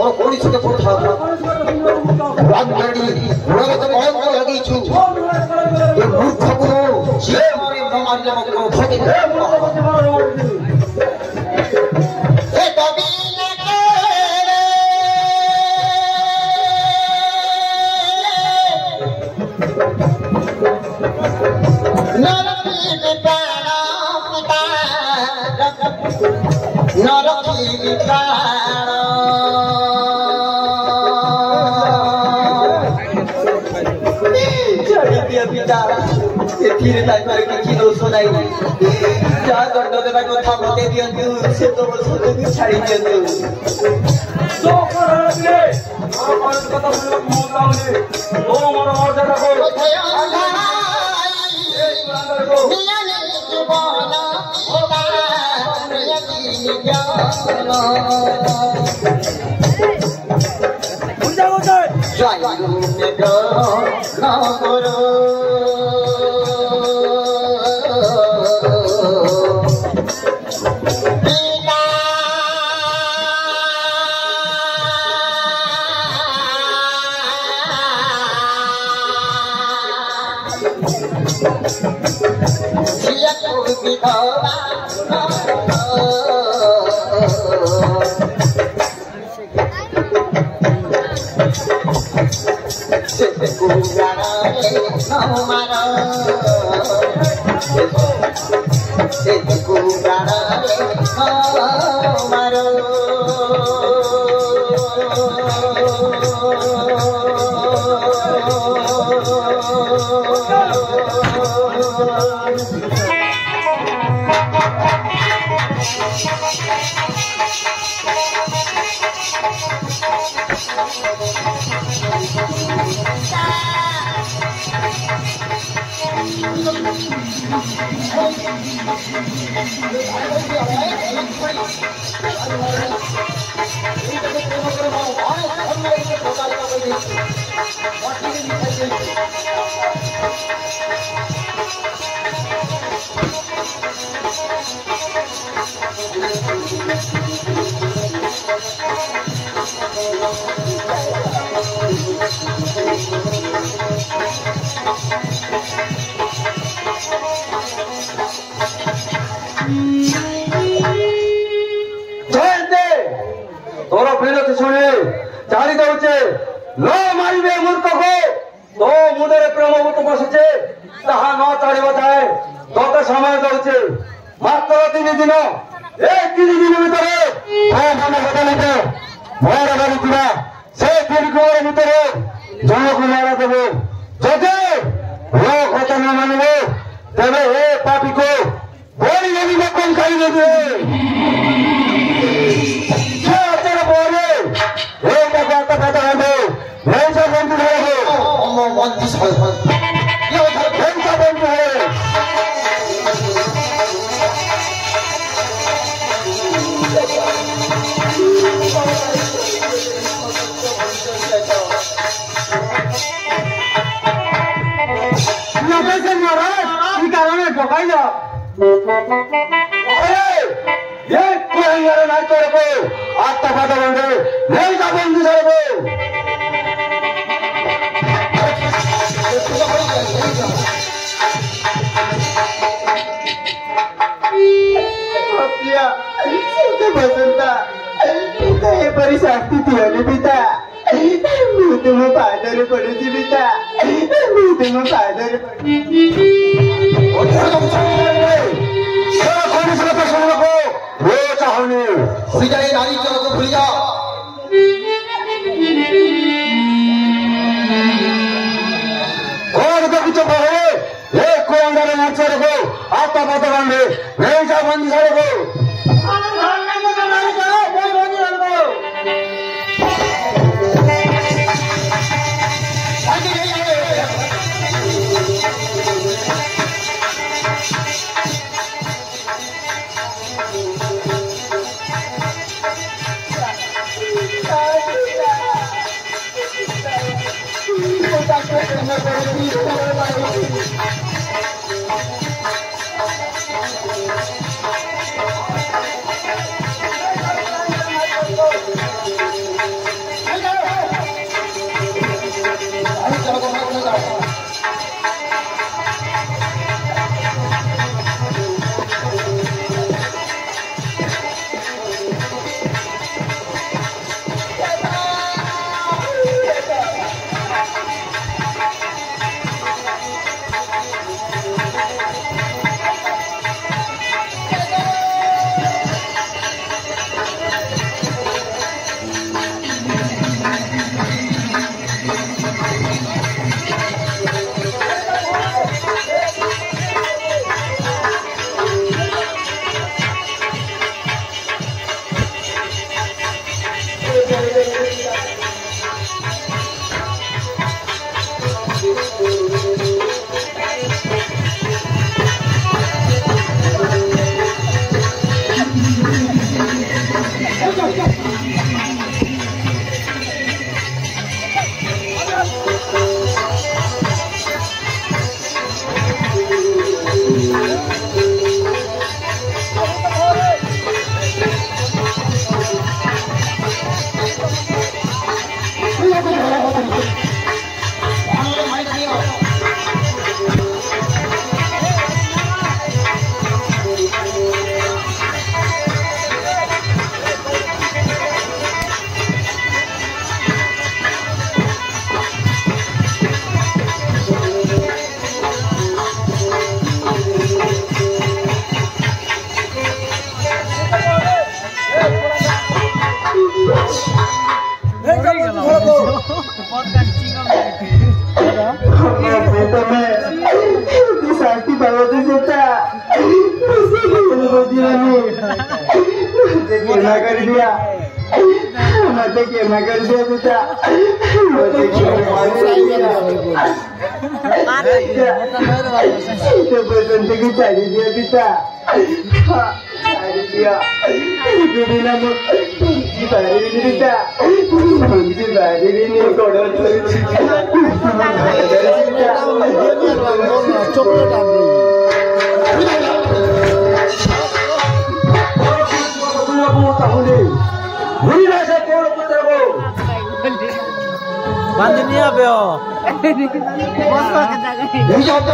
और कोड़ी छुटे फोड़ था रात गड़ी घोड़ा तो बहुत लगी छु ये मूर्ख को ये मारे हमारे जब को ठोके ए तभी लगे नरकी प्राणा पिता नरकी प्राण धीरे ताई कि दोष नहीं जहाँ दंड देवा कथा मत दिंतु से तो छाड़ी तोरा प्रेरक शुणे चाली दौचे लो मारिबे मूर्ख को तो मुंडरे प्रेम बसुचे ताहा न चढ़ जाए মাত্র 3 দিন এই 3 দিনের ভিতরে মনে ঘটনাতে ভয়ের বাড়িরা সেই দীর্ঘের ভিতরে জনকে মারা দেবে যদি লোক হতে না মানবে তবে এ পাপিকে বড়ি নদী রকম খাইয়ে দেবে পরে এইটাকে একটা কথা হবে বন্ধু ধরবে বন্ধু হবে आता पद बंधु नहीं का बंधु साहब बड़ी शास्ति थी पिता तुम पादर पड़ू पिता तुम पादर नारी चलो तो भूल जा और तो कुछ कहो एक को अंदर नाच रखो आता पता बंदे नहीं जा बंद रखो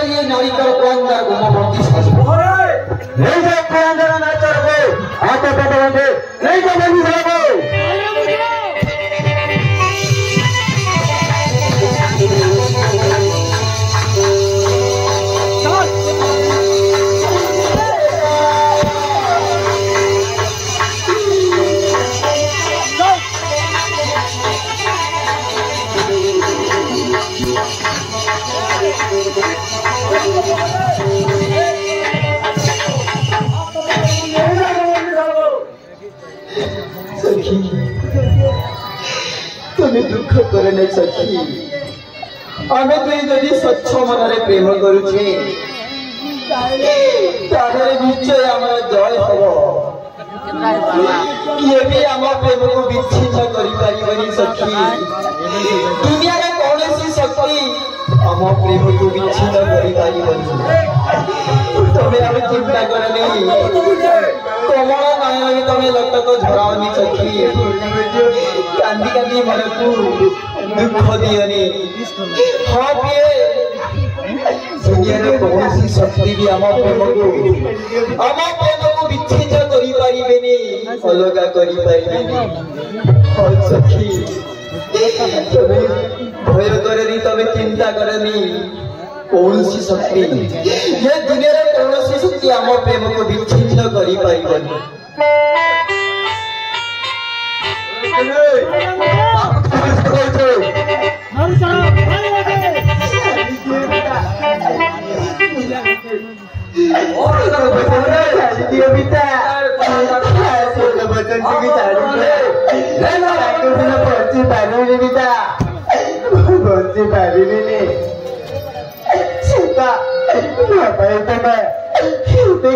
ये नारी का अंदर घुमा नहीं तो बंदी दुख करने सखी आमे तो यदि स्वच्छ मनरे प्रेम करुछे तारे निश्चय आमर जय हबो किए भी आम प्रेम को विच्छिन्न करि परिबनी सखी दुनिया रे कौनसी शक्ति आम प्रेम को विच्छिन्न करि परिबनी तमे आमे चिंता करनी कमल नयन तमे लटक झरावनी सखी कांदी कांदी मन को दुख दियनी हाँ पिए दुनिया रे कौनसी शक्ति भी आम प्रेम को विच्छिन्न करि परिबेनी अलगा करि परिबेनी और सखी तमे भय करनी तमे चिंता करनी कौन सी शक्ति ये दुनिया रे कौन सी शक्ति आम प्रेम को विच्छिन्न करि परिबनी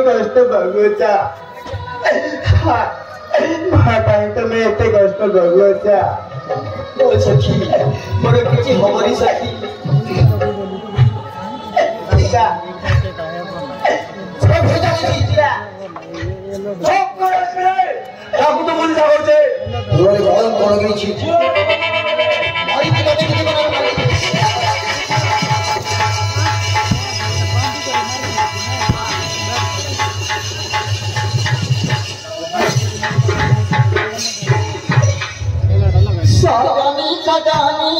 कष्ट भोगुचा तुम्हें एते कष्ट भोगुचा सखी मोर किछि हबरी सखी सजनी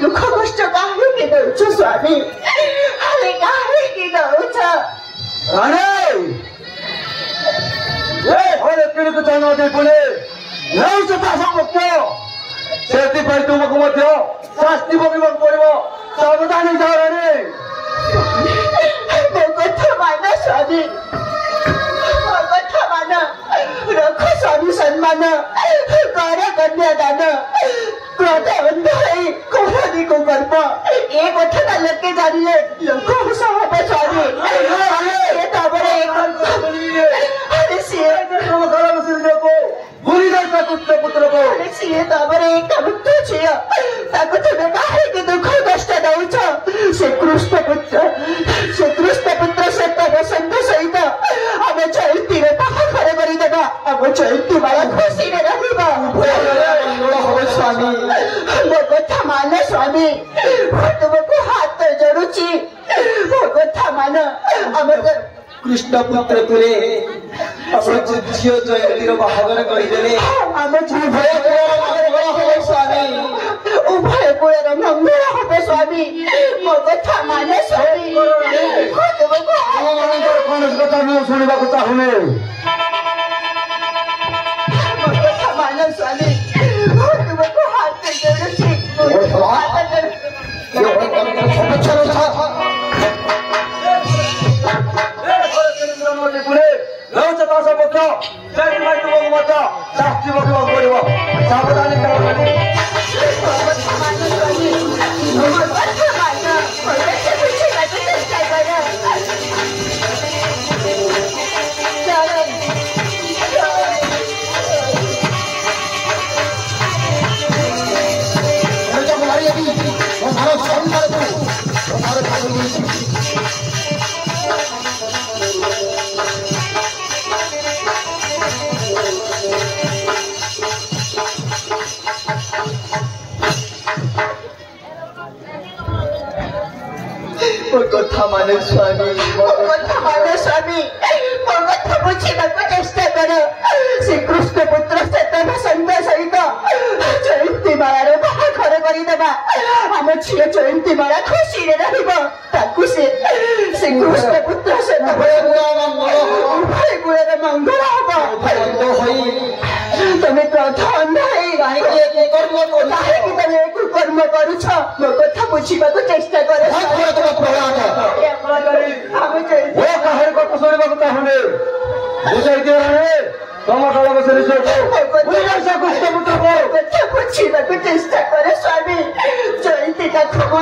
दुख कष्ट काहे दौच स्वामी अरे काहे दौच राणे घरे पीड़ित जन दे पुणे ନେଉଛ ଚାଷ ମୁଖ୍ୟ ସେଥିପାଇଁ ତୁମକୁ ମଧ୍ୟ ଶାସ୍ତି ଭୋଗିବାକୁ ପଡିବ ସାବଧାନ ଯାଅ ରାଣୀ ମୋ କଥା ମାନ ସ୍ୱାମୀ ମୋ କଥା ମାନ ରଖ ସ୍ୱାମୀ ସମ୍ମାନ କର କନ୍ୟାଦାନ କ୍ରୋଧ ଅନ୍ଧ ହେଇ କୌଣସି କୁକର୍ମ ଏ କଥାଟା ଲୋକେ ଜାଣିଲେ ଲୋକ ହସ ହବ ସ୍ୱାମୀ ଏ ତମରେ ଆରେ ସିଏ ସିଏ ତମରେ ଏକାଭୁକ୍ତ ଝିଅ ତାକୁ ତୁମେ କାହିଁକି ଦୁଃଖ କଷ୍ଟ ଦଉଛ ସେ କୃଷ୍ଣ ପୁତ୍ର ଶ୍ଵେତ ବସନ୍ତ ସହିତ ଆମେ ଚୈତିର ବାହାଘର କରିଦେବା ଆମ ଚୈତି ବାଳ ଖୁସିରେ ରହିବ ସ୍ୱାମୀ ମୋ କଥା ମାନ ସ୍ୱାମୀ ମୁଁ ତୁମକୁ ହାତ ଯୋଡୁଛି ମୋ କଥା ମାନ ଆମର କୃଷ୍ଣ ପୁତ୍ର ତୁରେ ଆପଣ ଝିଅ ଜୟନ୍ତୀର ବାହାଘର କରିଦେଲେ ଆମ ସ୍ୱାମୀ ଉଭୟ କୂଳର ମଙ୍ଗଳ ହବ ସ୍ୱାମୀ ମୋ କଥା ମାନ ସ୍ୱାମୀ କୌଣସି କଥା ମୁଁ ଶୁଣିବାକୁ ଚାହୁଁନି ମୋ କଥା ମାନ ସ୍ୱାମୀ ମୁଁ ତୁମକୁ ହାତ ଯୋଡୁଛି ନେଉଛ ଚାଷ ମୁଖ୍ୟ ସେଥିପାଇଁ ତୁମକୁ ମଧ୍ୟ ଶାସ୍ତି ଭୋଗିବାକୁ ପଡିବ ସାବଧାନ କଥା ମାନେ ସ୍ୱାମୀ ମୋ କଥା ମାନ ସ୍ୱାମୀ ମୋ କଥା ବୁଝିବାକୁ ଚେଷ୍ଟା କର ଶ୍ରୀକୃଷ୍ଣ ପୁତ୍ର ଶ୍ଵେତ ବସନ୍ତ ସହିତ ଜୟନ୍ତୀ ମାଳାର ବାହାଘର କରିଦେବା ଆମ ଝିଅ ଜୟନ୍ତୀ ମାଳା ଖୁସିରେ ରହିବ ତାକୁ ସେ ଶ୍ରୀକୃଷ୍ଣ ପୁତ୍ର ଶ୍ଵେତ ଉଭୟ କୂଳର ମଙ୍ଗଳ ହବ ତମେ କ୍ରୋଧ ଅନ୍ଧ ହେଇ କାହିଁକି ତମେ କୁକର୍ମ କରୁଛ ମୋ କଥା ବୁଝିବାକୁ ଚେଷ୍ଟା କର କାହାରି କଥା ଶୁଣିବାକୁ ଚାହୁଁନି ବୁଝାଇ ଦିଅ ତମ କାଳ ବସରେ କୃଷ୍ଣପୁତ୍ର କଥା ବୁଝିବାକୁ ଚେଷ୍ଟା କରେ ସ୍ୱାମୀ। ଜୟନ୍ତୀକା